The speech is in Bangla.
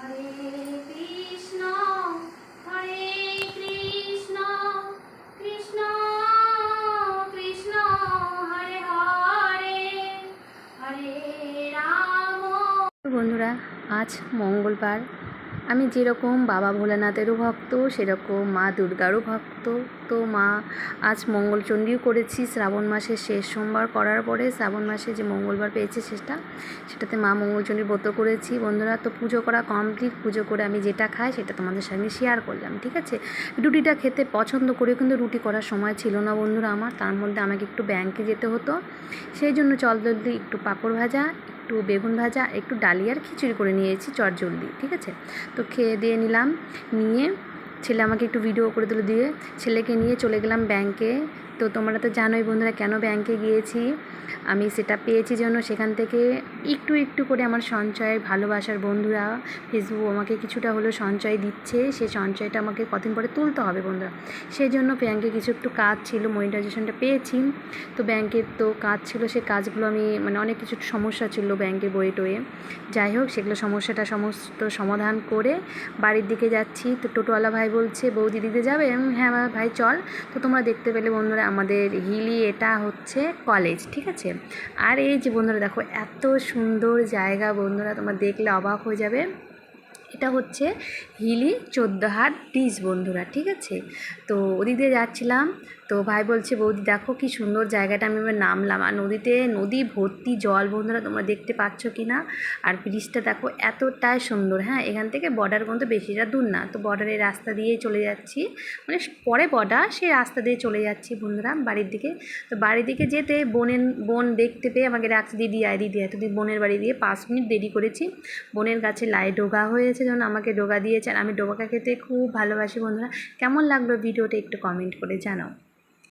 হরে কৃষ্ণ হরে কৃষ্ণ কৃষ্ণ কৃষ্ণ হরে হরে হরে রাম। বন্ধুরা, আজ মঙ্গলবার। আমি যেরকম বাবা ভোলানাথেরও ভক্ত সেরকম মা দুর্গারও ভক্ত। তো মা আজ মঙ্গলচণ্ডীও করেছি শ্রাবণ মাসের শেষ সোমবার করার পরে শ্রাবণ মাসে যে মঙ্গলবার পেয়েছে সেটাতে মা মঙ্গলচণ্ডী ব্রত করেছি বন্ধুরা। তো পুজো করা কমপ্লিট। পুজো করে আমি যেটা খাই সেটা তোমাদের সঙ্গে শেয়ার করলাম, ঠিক আছে। রুটিটা খেতে পছন্দ করি কিন্তু রুটি করার সময় ছিল না বন্ধুরা আমার। তার মধ্যে আমাকে একটু ব্যাংকে যেতে হতো, সেই জন্য জলদি একটু পাঁপড় ভাজা, একটু বেগুন ভাজা, একটু ডালিয়ার খিচুড়ি করে নিয়েছি চটজলদি, ঠিক আছে। তো খেয়ে দিয়ে নিলাম, নিয়ে ছেলে আমাকে একটু ভিডিও করে দিল, দিয়ে ছেলেকে নিয়ে চলে গেলাম ব্যাংকে। তো তোমরা তো জানোই বন্ধুরা কেন ব্যাংকে গিয়েছি। আমি সেটা পেয়েছি জন্য সেখান থেকে একটু করে আমার সঞ্চয়, ভালোবাসার বন্ধুরা ফেসবুক আমাকে কিছুটা হলেও সঞ্চয় দিচ্ছে। সেই সঞ্চয়টা আমাকে কদিন পরে তুলতে হবে বন্ধুরা। সেই জন্য ব্যাংকে কিছু একটু কাজ ছিল, মনিটাইজেশনটা পেয়েছি। তো ব্যাংকের তো কাজ ছিল, সেই কাজগুলো আমি অনেক কিছু সমস্যা ছিল ব্যাংকে বইয়ে টয়ে, যাই হোক সেগুলো সমস্যাটা সমস্ত সমাধান করে বাড়ির দিকে যাচ্ছি। তো টোটোওয়ালা ভাই বলছে বৌদি দিতে যাবে, হ্যাঁ ভাই চল। তো তোমরা দেখতে পেলে বন্ধুরা আমাদের হিলি, এটা হচ্ছে কলেজ, ঠিক আছে। আর এই যে বন্ধুরা দেখো এত সুন্দর জায়গা বন্ধুরা, তোমরা দেখলে অবাক হয়ে যাবে। এটা হচ্ছে হিলি 14 হাট ব্রিজ বন্ধুরা, ঠিক আছে। তো ওদিক দিয়ে যাচ্ছিলাম, তো ভাই বলছে বৌদি দেখো কি সুন্দর জায়গাটা। আমি এবার নামলাম, আর নদী ভর্তি জল বন্ধুরা, তোমরা দেখতে পাচ্ছ কি না। আর ব্রিজটা দেখো এতটাই সুন্দর। হ্যাঁ, এখান থেকে বর্ডার কিন্তু বেশিটা দূর না, তো বর্ডারের রাস্তা দিয়েই চলে যাচ্ছি, পরে বর্ডার সেই রাস্তা দিয়ে চলে যাচ্ছি বন্ধুরা বাড়ির দিকে। তো বাড়ির দিকে যেতে বোন দেখতে পেয়ে আমাকে ডাকছে, দিদি আয় তো বোনের বাড়ি দিয়ে 5 মিনিট দেরি করেছি। বোনের গাছে ডোগা হয়েছে যেন আমাকে ডোগা দিয়েছে, আর আমি ডোগা খেতে খুব ভালোবাসি বন্ধুরা। কেমন লাগলো ভিডিওটা একটু কমেন্ট করে জানাও।